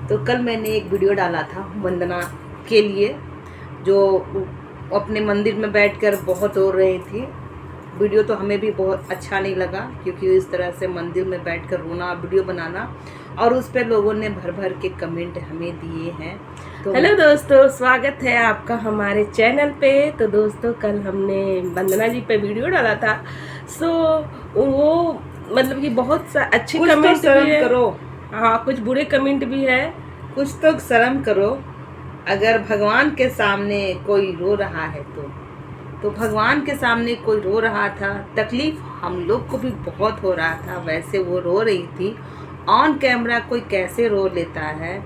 तो कल मैंने एक वीडियो डाला था वंदना के लिए, जो अपने मंदिर में बैठकर बहुत रो रही थी। वीडियो तो हमें भी बहुत अच्छा नहीं लगा, क्योंकि इस तरह से मंदिर में बैठकर रोना, वीडियो बनाना, और उस पर लोगों ने भर भर के कमेंट हमें दिए हैं। तो हेलो दोस्तों, स्वागत है आपका हमारे चैनल पे। तो दोस्तों, कल हमने वंदना जी पे वीडियो डाला था। वो मतलब कि बहुत अच्छे कमेंट तो भी है, करो। हाँ, कुछ बुरे कमेंट भी है। कुछ तो शर्म करो। अगर भगवान के सामने कोई रो रहा है तो भगवान के सामने कोई रो रहा था। तकलीफ हम लोग को भी बहुत हो रहा था, वैसे वो रो रही थी। ऑन कैमरा कोई कैसे रो लेता है,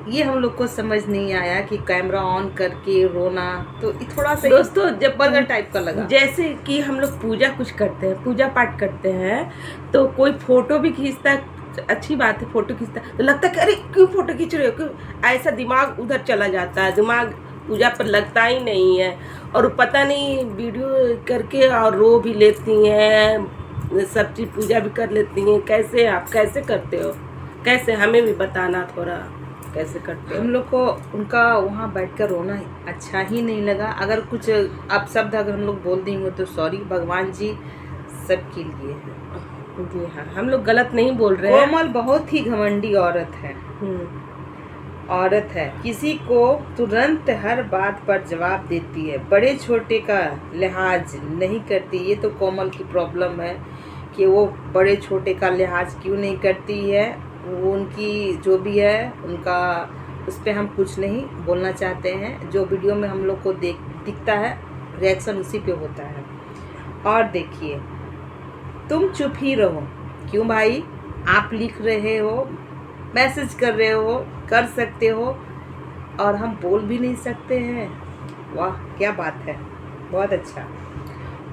ये हम लोग को समझ नहीं आया कि कैमरा ऑन करके रोना तो थोड़ा सा दोस्तों, जब बर्गर टाइप का लगा। जैसे कि हम लोग पूजा कुछ करते हैं, पूजा पाठ करते हैं, तो कोई फोटो भी खींचता है, अच्छी बात है, फोटो खींचता है तो लगता है कि अरे क्यों फोटो खींच रहे हो, क्यों, ऐसा दिमाग उधर चला जाता है, दिमाग पूजा पर लगता ही नहीं है। और पता नहीं वीडियो करके और रो भी लेती हैं, सब चीज़ पूजा भी कर लेती हैं। कैसे आप कैसे करते हो, कैसे हमें भी बताना थोड़ा, कैसे करते हो। हम लोग को उनका वहाँ बैठकर रोना अच्छा ही नहीं लगा। अगर कुछ अपशब्द अगर हम लोग बोल देंगे तो सॉरी, भगवान जी सबके लिए है। जी हाँ, हम लोग गलत नहीं बोल रहे हैं। कोमल बहुत ही घमंडी औरत है, औरत है, किसी को तुरंत हर बात पर जवाब देती है, बड़े छोटे का लिहाज नहीं करती। ये तो कोमल की प्रॉब्लम है कि वो बड़े छोटे का लिहाज क्यों नहीं करती है। वो उनकी जो भी है उनका, उस पर हम कुछ नहीं बोलना चाहते हैं। जो वीडियो में हम लोग को दिखता है, रिएक्शन उसी पे होता है। और देखिए, तुम चुप ही रहो। क्यों भाई, आप लिख रहे हो, मैसेज कर रहे हो, कर सकते हो, और हम बोल भी नहीं सकते हैं। वाह क्या बात है, बहुत अच्छा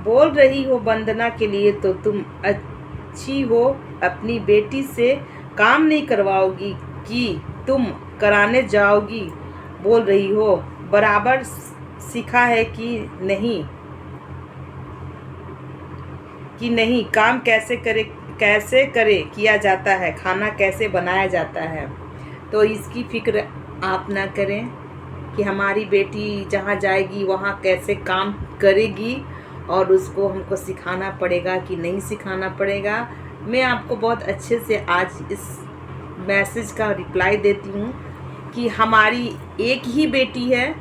बोल रही हो वंदना के लिए। तो तुम अच्छी हो, अपनी बेटी से काम नहीं करवाओगी कि तुम कराने जाओगी। बोल रही हो बराबर सीखा है कि नहीं काम कैसे करे किया जाता है, खाना कैसे बनाया जाता है। तो इसकी फिक्र आप ना करें कि हमारी बेटी जहाँ जाएगी वहाँ कैसे काम करेगी, और उसको हमको सिखाना पड़ेगा कि नहीं सिखाना पड़ेगा। मैं आपको बहुत अच्छे से आज इस मैसेज का रिप्लाई देती हूँ कि हमारी एक ही बेटी है,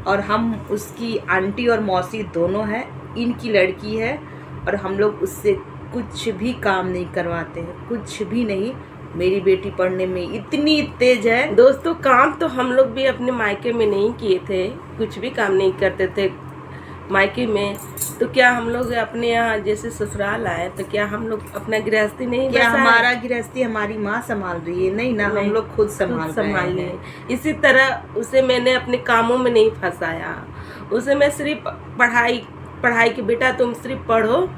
और हम उसकी आंटी और मौसी दोनों हैं। इनकी लड़की है, और हम लोग उससे कुछ भी काम नहीं करवाते हैं, कुछ भी नहीं। मेरी बेटी पढ़ने में इतनी तेज है। दोस्तों, काम तो हम लोग भी अपने मायके में नहीं किए थे, कुछ भी काम नहीं करते थे मायके में। तो क्या हम लोग अपने यहाँ जैसे ससुराल आए तो क्या हम लोग अपना गृहस्थी नहीं, क्या हमारा गृहस्थी हमारी माँ संभाल रही है? नहीं ना, हम लोग खुद संभाल रहे हैं। इसी तरह उसे मैंने अपने कामों में नहीं फंसाया। उसे मैं सिर्फ पढ़ाई की, बेटा तुम सिर्फ पढ़ो,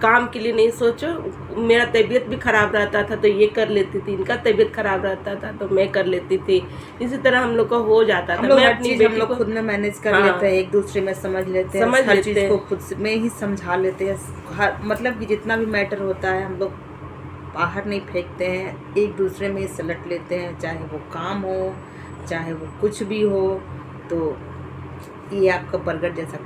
काम के लिए नहीं सोचो। मेरा तबीयत भी ख़राब रहता था तो ये कर लेती थी, इनका तबीयत ख़राब रहता था तो मैं कर लेती थी। इसी तरह हम लोग को हो जाता था। मैं अपनी बेटी को खुद में मैनेज कर लेते हैं, एक दूसरे में समझ लेते हैं, हर चीज़ को खुद में ही समझा लेते हैं। मतलब कि जितना भी मैटर होता है हम लोग बाहर नहीं फेंकते हैं, एक दूसरे में ही सलट लेते हैं, चाहे वो काम हो चाहे वो कुछ भी हो। तो ये आपका बर्गर जैसा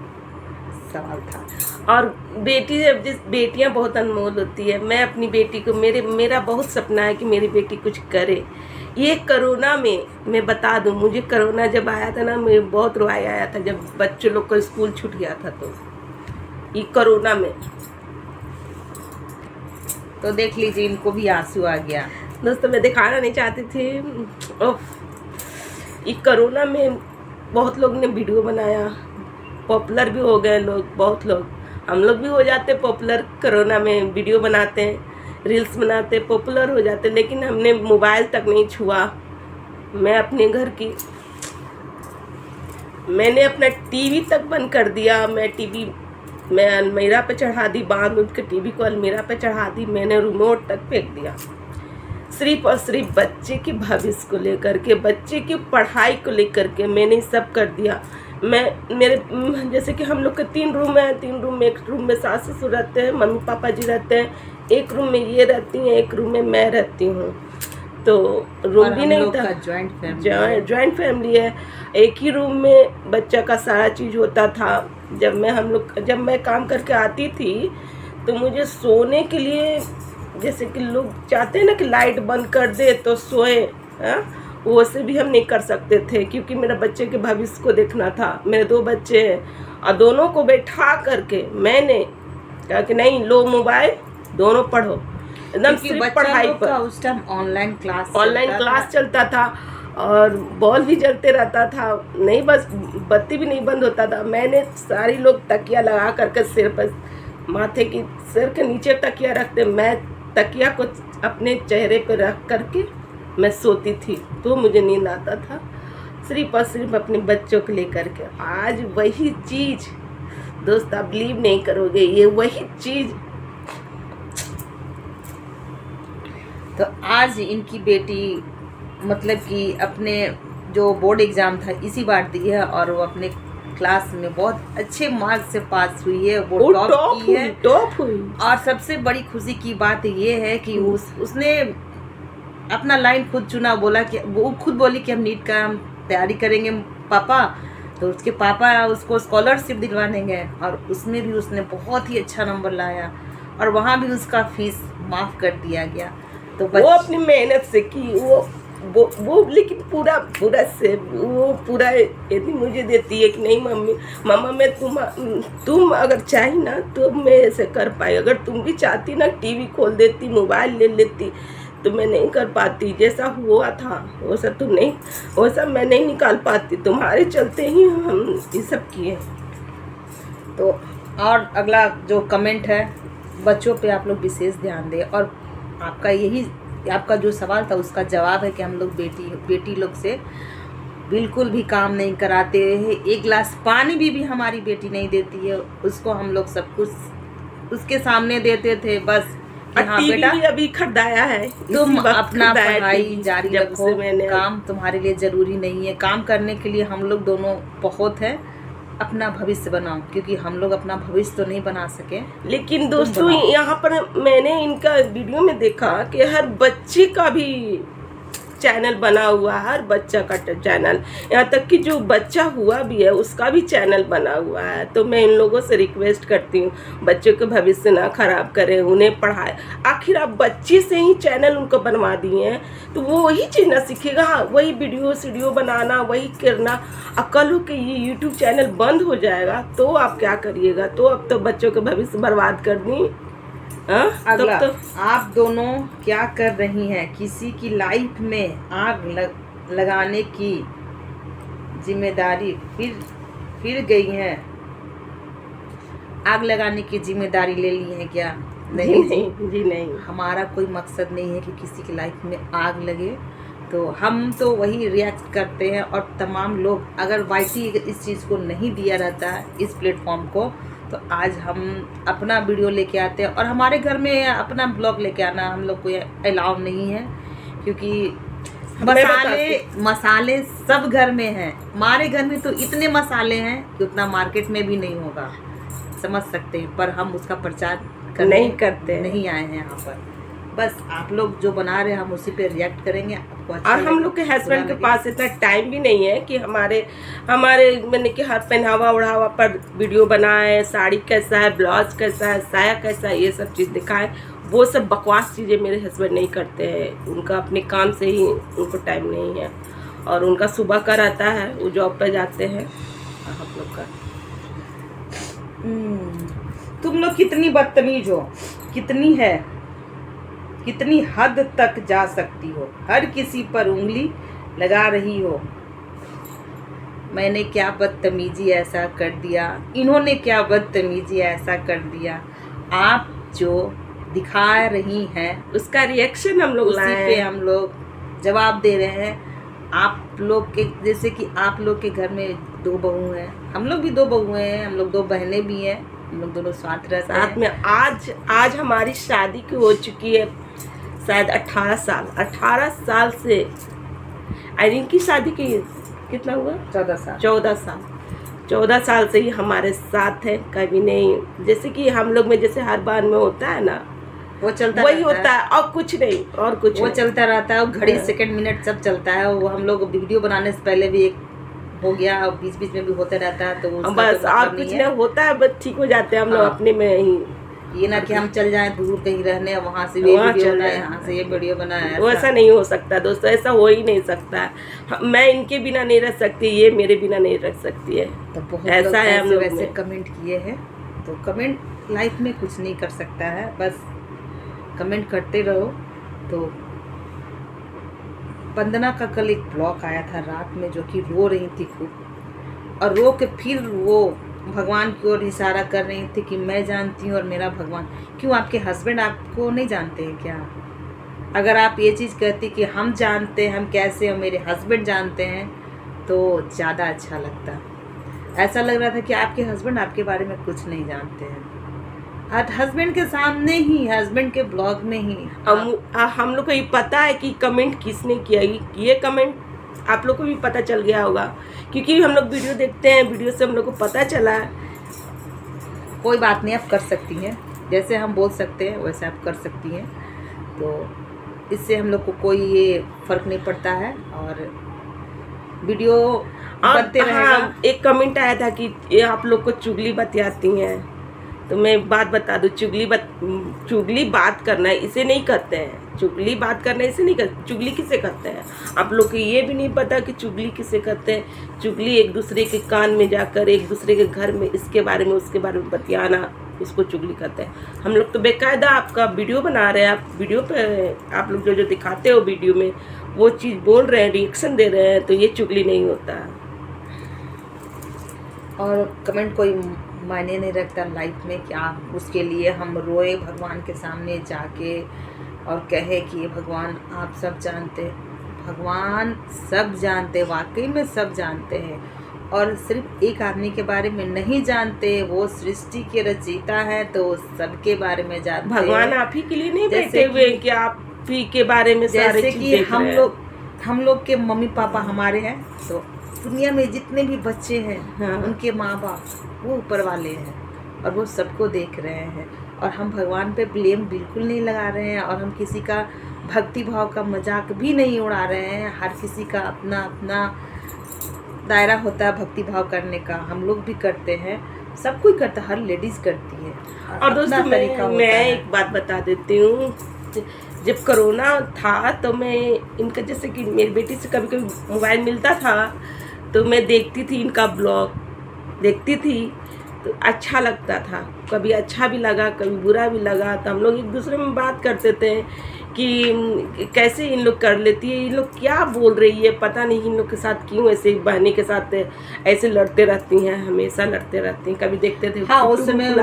सवाल था। और बेटियां बहुत अनमोल होती है। मैं अपनी बेटी को, मेरा बहुत सपना है कि मेरी बेटी कुछ करे। ये कोरोना में मैं बता दूं, मुझे कोरोना जब आया था ना, मुझे बहुत रोया आया था जब बच्चों लोग को स्कूल छूट गया था। तो ये कोरोना में तो देख लीजिए, इनको भी आंसू आ गया। दोस्तों, मैं दिखाना नहीं चाहती थी। ये कोरोना में बहुत लोग ने वीडियो बनाया, पॉपुलर भी हो गए लोग, बहुत लोग। हम लोग भी हो जाते पॉपुलर, कोरोना में वीडियो बनाते हैं, रील्स बनाते, पॉपुलर हो जाते। लेकिन हमने मोबाइल तक नहीं छुआ। मैं अपने घर की, मैंने अपना टीवी तक बंद कर दिया। मैं अलमीरा पे चढ़ा दी, बांध के टीवी को अलमीरा पे चढ़ा दी। मैंने रिमोट तक फेंक दिया, सिर्फ और सिर्फ बच्चे के भविष्य को लेकर के, बच्चे की पढ़ाई को लेकर के मैंने सब कर दिया। मेरे जैसे कि हम लोग के 3 रूम है, 3 रूम में, एक रूम में सास ससुर रहते हैं, मम्मी पापा जी रहते हैं, एक रूम में ये रहती हैं, एक रूम में मैं रहती हूँ। तो रूम और भी हम नहीं लोग था। का जॉइंट फैमिली है। जॉइंट फैमिली है, एक ही रूम में बच्चा का सारा चीज़ होता था। जब मैं काम करके आती थी तो मुझे सोने के लिए, जैसे कि लोग चाहते हैं ना कि लाइट बंद कर दे तो सोए, हाँ, वो से भी हम नहीं कर सकते थे, क्योंकि मेरे बच्चे के भविष्य को देखना था। मेरे 2 बच्चे हैं और दोनों को बैठा करके मैंने कहा कि नहीं, लो मोबाइल, दोनों पढ़ो, एकदम क्योंकि सिर्फ बच्चा पढ़ाई लोग पर। का उस टाइम ऑनलाइन क्लास चलता था और बॉल भी जलते रहता था, नहीं बस बत्ती भी नहीं बंद होता था। मैंने सारी लोग तकिया लगा करके सिर पर, माथे की सिर के नीचे तकिया रखते, मैं तकिया को अपने चेहरे पर रख करके मैं सोती थी, तो मुझे नींद आता था, सिर्फ और सिर्फ अपने बच्चों को लेकर के। आज वही चीज़ दोस्त, आप बिलीव नहीं करोगे, ये वही चीज़। तो आज इनकी बेटी मतलब कि अपने जो बोर्ड एग्जाम था इसी बार दी है और वो अपने क्लास में बहुत अच्छे मार्क्स से पास हुई है, वो टॉप की है। टॉप हुई। और सबसे बड़ी खुशी की बात ये है कि उसने अपना लाइन खुद चुना, बोला कि वो खुद बोली कि हम नीट का हम तैयारी करेंगे पापा, तो उसके पापा उसको स्कॉलरशिप दिलवाने गए और उसमें भी उसने बहुत ही अच्छा नंबर लाया और वहाँ भी उसका फीस माफ़ कर दिया गया। तो वो अपनी मेहनत से की, वो लेकिन पूरा से वो पूरा यदि मुझे देती है कि नहीं मम्मा मैं तुम अगर चाही ना तो मैं ऐसे कर पाई, अगर तुम भी चाहती ना टीवी खोल देती, मोबाइल ले लेती, तो मैं नहीं कर पाती। जैसा हुआ था वैसा मैं नहीं निकाल पाती, तुम्हारे चलते ही हम ये सब किए। तो और अगला जो कमेंट है, बच्चों पे आप लोग विशेष ध्यान दें। और आपका जो सवाल था उसका जवाब है कि हम लोग बेटी लोग से बिल्कुल भी काम नहीं कराते हैं। एक गिलास पानी भी हमारी बेटी नहीं देती है, उसको हम लोग सब कुछ उसके सामने देते थे बस कि हाँ बेटा भी अभी खरीदाया है, तुम अपना पढ़ाई टीवी जारी रखो, काम तुम्हारे लिए ज़रूरी नहीं है। काम करने के लिए हम लोग दोनों बहुत है, अपना भविष्य बनाओ, क्योंकि हम लोग अपना भविष्य तो नहीं बना सके। लेकिन दोस्तों यहाँ पर मैंने इनका वीडियो में देखा कि हर बच्चे का भी चैनल बना हुआ है, हर बच्चा का चैनल, यहाँ तक कि जो बच्चा हुआ भी है उसका भी चैनल बना हुआ है। तो मैं इन लोगों से रिक्वेस्ट करती हूँ, बच्चों के भविष्य ना खराब करें, उन्हें पढ़ाए। आखिर आप बच्चे से ही चैनल उनको बनवा दिए हैं तो वो वही चीज़ ना सीखेगा, हाँ वही वीडियो बनाना, वही करना। कल हो के ये यूट्यूब चैनल बंद हो जाएगा तो आप क्या करिएगा? तो अब तो बच्चों के भविष्य बर्बाद कर दी। अगला, आप दोनों क्या कर रही हैं? किसी की लाइफ में आग लगाने की जिम्मेदारी फिर गई हैं। आग लगाने की जिम्मेदारी ले ली है क्या? नहीं जी नहीं, हमारा कोई मकसद नहीं है कि किसी की लाइफ में आग लगे। तो हम तो वही रिएक्ट करते हैं। और तमाम लोग, अगर वाईटी इस चीज़ को नहीं दिया रहता है, इस प्लेटफॉर्म को, तो आज हम अपना वीडियो लेके आते हैं। और हमारे घर में अपना ब्लॉग लेके आना हम लोग को अलाउ नहीं है, क्योंकि मसाले सब घर में हैं। हमारे घर में तो इतने मसाले हैं कि उतना मार्केट में भी नहीं होगा, समझ सकते हैं। पर हम उसका प्रचार नहीं करते, नहीं आए हैं यहाँ पर। बस आप लोग जो बना रहे हैं हम उसी पे रिएक्ट करेंगे। आपको अच्छा और हम लोग के हस्बैंड के पास इतना टाइम भी नहीं है कि हमारे मैंने कि हर पहनावा ओढ़ावा पर वीडियो बनाए, साड़ी कैसा है, ब्लाउज कैसा है, साया कैसा है, ये सब चीज़ दिखाएं। वो सब बकवास चीज़ें मेरे हस्बैंड नहीं करते हैं, उनका अपने काम से ही उनको टाइम नहीं है। और उनका सुबह का रहता है, वो जॉब पर जाते हैं। हम लोग का तुम लोग कितनी बदतमीज हो, कितनी हद तक जा सकती हो, हर किसी पर उंगली लगा रही हो। मैंने क्या बदतमीजी ऐसा कर दिया, इन्होंने क्या बदतमीजी ऐसा कर दिया। आप जो दिखा रही हैं उसका रिएक्शन हम लोग उसी पे हम लोग जवाब दे रहे हैं। आप लोग के, जैसे कि आप लोग के घर में 2 बहू हैं, हम लोग भी 2 बहू हैं, हम लोग 2 बहनें भी हैं, हम लोग दोनों साथ रहते हैं। साथ में आज हमारी शादी की हो चुकी है शायद 18 साल से। आयरीन की शादी की कितना हुआ? 14 साल से ही हमारे साथ है, कभी नहीं। जैसे कि हम लोग में जैसे हर बार में होता है ना, वो चलता वही रहता होता है और कुछ नहीं, और कुछ वो नहीं। चलता रहता है, वो घड़ी हाँ। सेकंड मिनट सब चलता है। वो हम लोग वीडियो बनाने से पहले भी एक हो गया और बीच बीच में भी होते रहता है, तो उसका बस तो और मतलब कुछ नहीं नहीं है। होता है, बस ठीक हो जाते हैं हम लोग हाँ। अपने में ही। ये ना कि हम चल जाएं दूर कहीं रहने, वहाँ से ये वहाँ वीडियो चल बनाए, जाए, यहाँ से ये वीडियो बनाए, वो ऐसा नहीं हो सकता दोस्तों, ऐसा हो ही नहीं सकता। मैं इनके बिना नहीं रह सकती, ये मेरे बिना नहीं रह सकती है। तो बहुत लोग ऐसा है हम ऐसे लोग वैसे में। कमेंट किए हैं। तो कमेंट लाइफ में कुछ नहीं कर सकता है, बस कमेंट करते रहो। तो वंदना का कल एक ब्लॉग आया था रात में, जो कि रो रही थी खूब, और रो के फिर वो भगवान की ओर इशारा कर रही थी कि मैं जानती हूँ और मेरा भगवान। क्यों आपके हस्बैंड आपको नहीं जानते हैं क्या? अगर आप ये चीज़ कहती कि हम जानते हैं हम कैसे और मेरे हस्बैंड जानते हैं, तो ज़्यादा अच्छा लगता। ऐसा लग रहा था कि आपके हस्बैंड आपके बारे में कुछ नहीं जानते हैं। हस्बैंड के सामने ही, हस्बैंड के ब्लॉग में ही हम लोग को ये पता है कि कमेंट किसने किया। ये कमेंट आप लोग को भी पता चल गया होगा, क्योंकि हम लोग वीडियो देखते हैं, वीडियो से हम लोग को पता चला है। कोई बात नहीं, आप कर सकती हैं, जैसे हम बोल सकते हैं वैसे आप कर सकती हैं। तो इससे हम लोग को कोई ये फर्क नहीं पड़ता है, और वीडियो बनते रहेगा। हाँ, एक कमेंट आया था कि ये आप लोग को चुगली बतियाती हैं। तो मैं बात बता दूं, चुगली बात करना है इसे नहीं करते हैं। चुगली बात करना इसे नहीं करते। चुगली किसे करते हैं? आप लोग को ये भी नहीं पता कि चुगली किसे करते हैं। चुगली एक दूसरे के कान में जाकर एक दूसरे के घर में इसके बारे में उसके बारे में बतियाना, इसको चुगली करते हैं। हम लोग तो बेकायदा आपका वीडियो बना रहे हैं, आप वीडियो पे आप लोग जो दिखाते हो वीडियो में वो चीज़ बोल रहे हैं, रिएक्शन दे रहे हैं, तो ये चुगली नहीं होता है। और कमेंट कोई मायने नहीं रखता लाइफ में कि आप उसके लिए हम रोए भगवान के सामने जाके और कहे कि ये भगवान आप सब जानते। भगवान सब जानते, वाकई में सब जानते हैं, और सिर्फ एक आदमी के बारे में नहीं जानते। वो सृष्टि के रचयिता है, तो सबके बारे में जानते हैं। भगवान आप ही के लिए नहीं बैठे हुए कि आप ही के बारे में सारे जैसे चीज़ कि देख रहे हैं। हम लोग के मम्मी पापा हमारे हैं, तो दुनिया में जितने भी बच्चे हैं, हाँ। उनके माँ बाप वो ऊपर वाले हैं, और वो सबको देख रहे हैं। और हम भगवान पे ब्लेम बिल्कुल नहीं लगा रहे हैं, और हम किसी का भक्ति भाव का मजाक भी नहीं उड़ा रहे हैं। हर किसी का अपना अपना दायरा होता है भक्ति भाव करने का। हम लोग भी करते हैं, सब कोई करता है, हर लेडीज़ करती है। और दोस्तों मैं एक बात बता देती हूँ, जब कोरोना था तो मैं इनका, जैसे कि मेरी बेटी से कभी कभी मोबाइल मिलता था तो मैं देखती थी, इनका ब्लॉग देखती थी, तो अच्छा लगता था। कभी अच्छा भी लगा, कभी बुरा भी लगा, तो हम लोग एक दूसरे में बात करते थे कि कैसे इन लोग कर लेती है, इन लोग क्या बोल रही है, पता नहीं इन लोग के साथ क्यों ऐसे बहनी के साथ ऐसे लड़ते रहती हैं, हमेशा लड़ते रहती हैं। कभी देखते थे हाँ, उस समय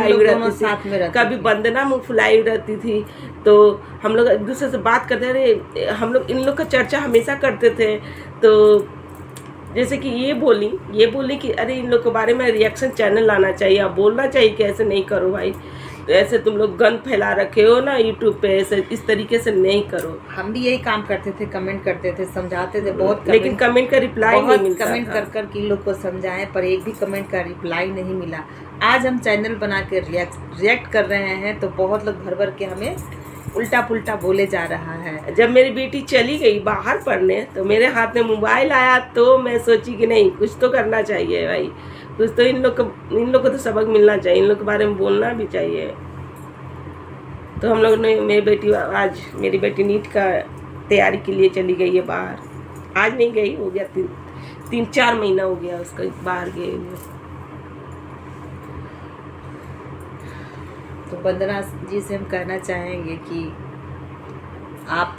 साथ में रहते कभी वंदना मुँह फुलाई रहती थी, तो हम लोग एक दूसरे से बात करते रहे। हम लोग इन लोग का चर्चा हमेशा करते थे। तो जैसे कि ये बोली कि अरे इन लोग के बारे में रिएक्शन चैनल लाना चाहिए, आप बोलना चाहिए कि ऐसे नहीं करो भाई, तो ऐसे तुम लोग गंद फैला रखे हो ना यूट्यूब पे, ऐसे इस तरीके से नहीं करो। हम भी यही काम करते थे, कमेंट करते थे, समझाते थे बहुत, लेकिन कमेंट का रिप्लाई नहीं मिलता। कमेंट कर कर के लोग को समझाएं, पर एक भी कमेंट का रिप्लाई नहीं मिला। आज हम चैनल बना के रिएक्ट कर रहे हैं, तो बहुत लोग भर भर के हमें उल्टा पुल्टा बोले जा रहा है। जब मेरी बेटी चली गई बाहर पढ़ने, तो मेरे हाथ में मोबाइल आया, तो मैं सोची कि नहीं, कुछ तो करना चाहिए भाई, कुछ तो इन लोग को तो सबक मिलना चाहिए, इन लोग के बारे में बोलना भी चाहिए। तो हम लोग ने, मेरी बेटी नीट का तैयारी के लिए चली गई है बाहर। आज नहीं गई, हो गया 3-4 महीना हो गया उसका बाहर गए हुए। तो वंदना जी से हम कहना चाहेंगे कि आप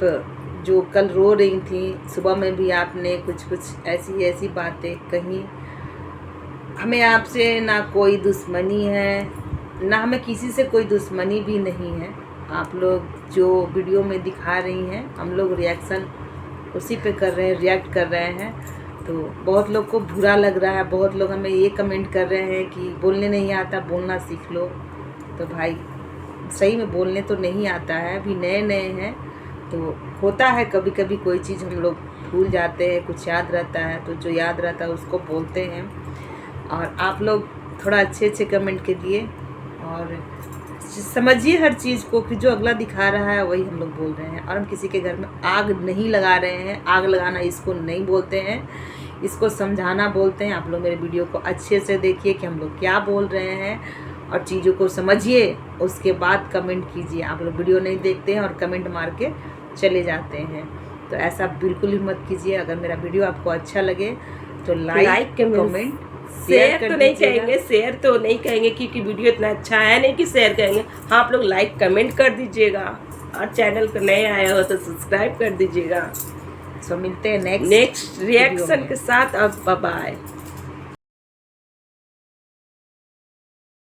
जो कल रो रही थी, सुबह में भी आपने कुछ ऐसी बातें कही। हमें आपसे ना कोई दुश्मनी है, ना हमें किसी से कोई दुश्मनी भी नहीं है। आप लोग जो वीडियो में दिखा रही हैं, हम लोग रिएक्शन उसी पे कर रहे हैं, रिएक्ट कर रहे हैं। तो बहुत लोग को बुरा लग रहा है, बहुत लोग हमें ये कमेंट कर रहे हैं कि बोलने नहीं आता, बोलना सीख लो। तो भाई सही में बोलने तो नहीं आता है, अभी नए नए हैं, तो होता है कभी कभी कोई चीज़ हम लोग भूल जाते हैं, कुछ याद रहता है, तो जो याद रहता है उसको बोलते हैं। और आप लोग थोड़ा अच्छे कमेंट कीजिए और समझिए हर चीज़ को कि जो अगला दिखा रहा है वही हम लोग बोल रहे हैं। और हम किसी के घर में आग नहीं लगा रहे हैं। आग लगाना इसको नहीं बोलते हैं, इसको समझाना बोलते हैं। आप लोग मेरे वीडियो को अच्छे से देखिए कि हम लोग क्या बोल रहे हैं और चीज़ों को समझिए, उसके बाद कमेंट कीजिए। आप लोग वीडियो नहीं देखते हैं और कमेंट मार के चले जाते हैं, तो ऐसा बिल्कुल ही मत कीजिए। अगर मेरा वीडियो आपको अच्छा लगे तो लाइक कमेंट शेयर तो नहीं कहेंगे, शेयर तो नहीं कहेंगे क्योंकि वीडियो इतना अच्छा है नहीं कि शेयर करेंगे। हाँ, आप लोग लाइक कमेंट कर दीजिएगा और चैनल को नए आए हो तो सब्सक्राइब कर दीजिएगा। सो मिलते हैं नेक्स्ट रिएक्शन के साथ। अब बाय बाय।